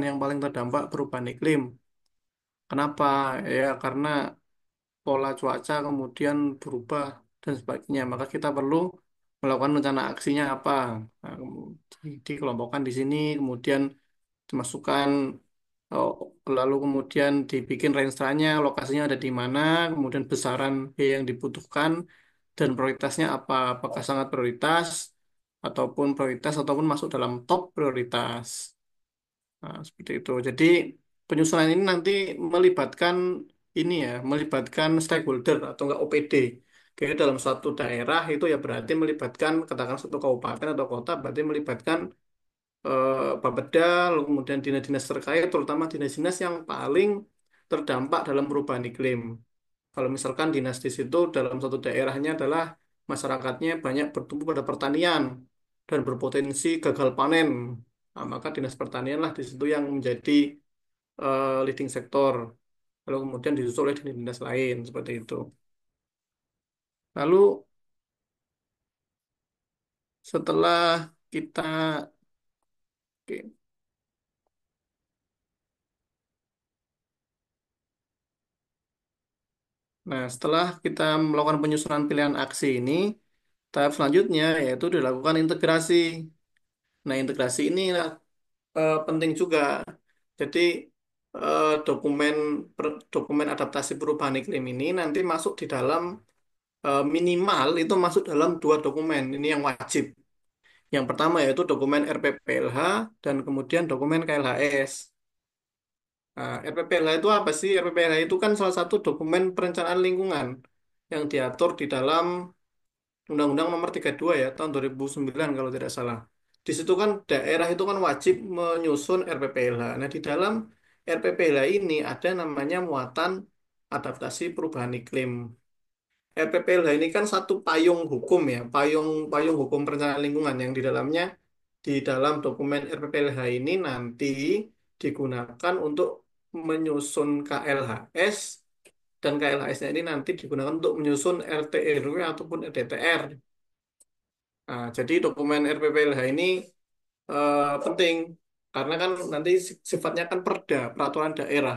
yang paling terdampak perubahan iklim. Kenapa? Ya, karena pola cuaca kemudian berubah dan sebagainya. Maka kita perlu melakukan rencana aksinya apa. Nah, dikelompokkan di sini, kemudian dimasukkan, oh, lalu kemudian dibikin range-nya, lokasinya ada di mana, kemudian besaran biaya yang dibutuhkan, dan prioritasnya apa. Apakah sangat prioritas, ataupun prioritas, ataupun masuk dalam top prioritas. Nah, seperti itu. Jadi penyusunan ini nanti melibatkan melibatkan stakeholder atau enggak OPD. Kayak dalam suatu daerah itu ya berarti melibatkan, katakan satu kabupaten atau kota, berarti melibatkan Bapeda, lalu kemudian dinas-dinas terkait, terutama dinas-dinas yang paling terdampak dalam perubahan iklim. Kalau misalkan dinas di situ dalam satu daerahnya adalah masyarakatnya banyak bertumpu pada pertanian dan berpotensi gagal panen. Nah, maka dinas pertanian lah di situ yang menjadi leading sektor. Lalu kemudian disusul oleh dinas-dinas lain seperti itu. Lalu setelah kita, oke. Nah, setelah kita melakukan penyusunan pilihan aksi ini, tahap selanjutnya yaitu dilakukan integrasi. Nah, integrasi ini penting juga. Jadi dokumen adaptasi perubahan iklim ini nanti masuk di dalam, minimal itu masuk dalam dua dokumen. Ini yang wajib. Yang pertama yaitu dokumen RPPLH dan kemudian dokumen KLHS. Nah, RPPLH itu apa sih? RPPLH itu kan salah satu dokumen perencanaan lingkungan yang diatur di dalam Undang-Undang Nomor 32 ya tahun 2009 kalau tidak salah. Di situ kan daerah itu kan wajib menyusun RPPLH. Nah, di dalam RPPLH ini ada namanya muatan adaptasi perubahan iklim. RPPLH ini kan satu payung hukum ya, payung payung hukum perencanaan lingkungan yang di dalamnya, di dalam dokumen RPPLH ini nanti digunakan untuk menyusun KLHS, dan KLHS-nya ini nanti digunakan untuk menyusun RT/RW ataupun RDTR. Nah, jadi dokumen RPPLH ini penting karena kan nanti sifatnya kan perda, peraturan daerah.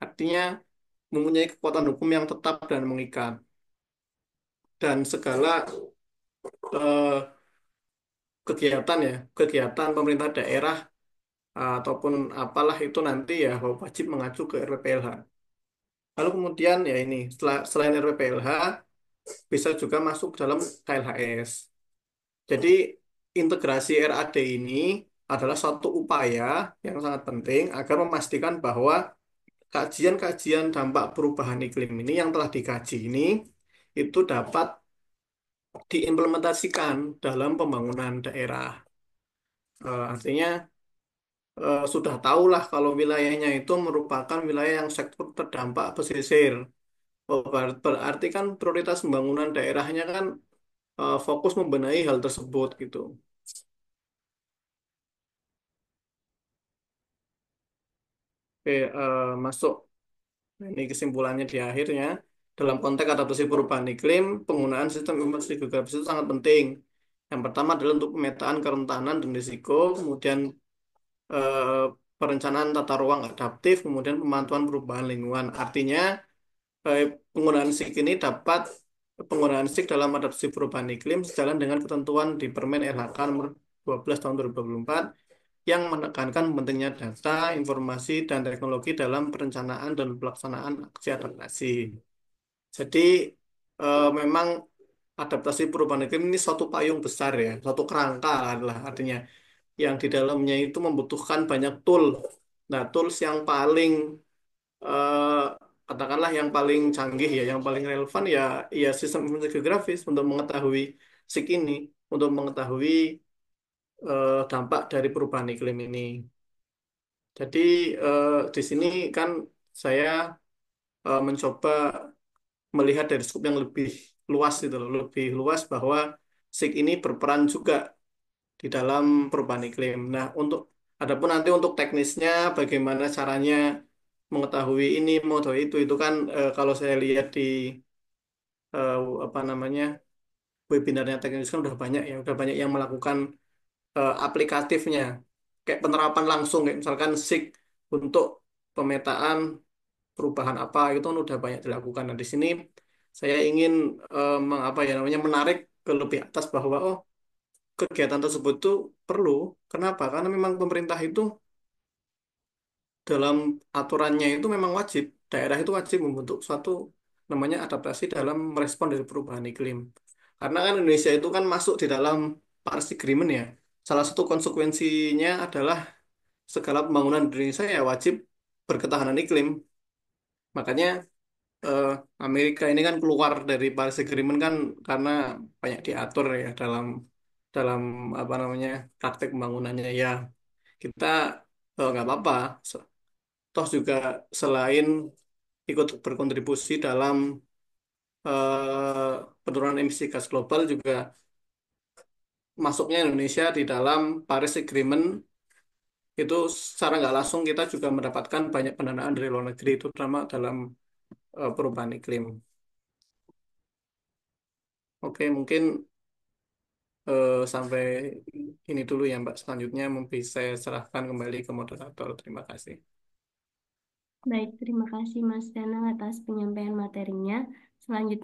Artinya mempunyai kekuatan hukum yang tetap dan mengikat. Dan segala eh, kegiatan ya, kegiatan pemerintah daerah ataupun apalah itu nanti ya wajib mengacu ke RPPLH. Lalu kemudian ya ini, selain RPPLH bisa juga masuk dalam KLHS. Jadi integrasi RAD ini adalah suatu upaya yang sangat penting agar memastikan bahwa kajian-kajian dampak perubahan iklim ini yang telah dikaji ini itu dapat diimplementasikan dalam pembangunan daerah. Artinya sudah tahulah kalau wilayahnya itu merupakan wilayah yang sektor terdampak pesisir. Oh, berarti kan prioritas pembangunan daerahnya kan fokus membenahi hal tersebut gitu. Oke, masuk. Nah, ini kesimpulannya di akhirnya. Dalam konteks adaptasi perubahan iklim, penggunaan sistem informasi geografis itu sangat penting. Yang pertama adalah untuk pemetaan kerentanan dan risiko, kemudian eh, perencanaan tata ruang adaptif, kemudian pemantauan perubahan lingkungan. Artinya, penggunaan SIG ini dapat penggunaan SIG dalam adaptasi perubahan iklim sejalan dengan ketentuan di Permen LHK nomor 12 tahun 2024 yang menekankan pentingnya data, informasi, dan teknologi dalam perencanaan dan pelaksanaan aksi adaptasi. Jadi memang adaptasi perubahan iklim ini suatu payung besar ya, suatu kerangka adalah artinya yang di dalamnya itu membutuhkan banyak tool. Nah, tools yang paling eh, katakanlah yang paling canggih ya, yang paling relevan ya, ya sistem informasi geografis untuk mengetahui SIG ini, untuk mengetahui dampak dari perubahan iklim ini. Jadi di sini kan saya mencoba melihat dari skop yang lebih luas gitu loh, lebih luas bahwa SIG ini berperan juga di dalam perubahan iklim. Nah, adapun nanti untuk teknisnya bagaimana caranya mengetahui ini, mengetahui itu kan kalau saya lihat di eh, apa namanya webinarnya teknis kan udah banyak ya, udah banyak yang melakukan aplikatifnya, kayak penerapan langsung, kayak misalkan SIG. untuk pemetaan perubahan apa itu kan udah banyak dilakukan. Nah, di sini saya ingin apa ya namanya menarik ke lebih atas bahwa oh kegiatan tersebut itu perlu. Kenapa? Karena memang pemerintah itu dalam aturannya itu memang wajib, daerah itu wajib membentuk suatu namanya adaptasi dalam merespon dari perubahan iklim. Karena kan Indonesia itu kan masuk di dalam Paris Agreement ya. Salah satu konsekuensinya adalah segala pembangunan di Indonesia ya wajib berketahanan iklim. Makanya eh, Amerika ini kan keluar dari Paris Agreement kan karena banyak diatur ya dalam dalam apa namanya praktek pembangunannya ya kita nggak apa-apa. Toh juga selain ikut berkontribusi dalam penurunan emisi gas global juga masuknya Indonesia di dalam Paris Agreement itu secara nggak langsung kita juga mendapatkan banyak pendanaan dari luar negeri itu terutama dalam perubahan iklim. Oke, mungkin sampai ini dulu ya Mbak. Selanjutnya mungkin saya serahkan kembali ke moderator. Terima kasih. Baik, terima kasih Mas Danang atas penyampaian materinya. Selanjutnya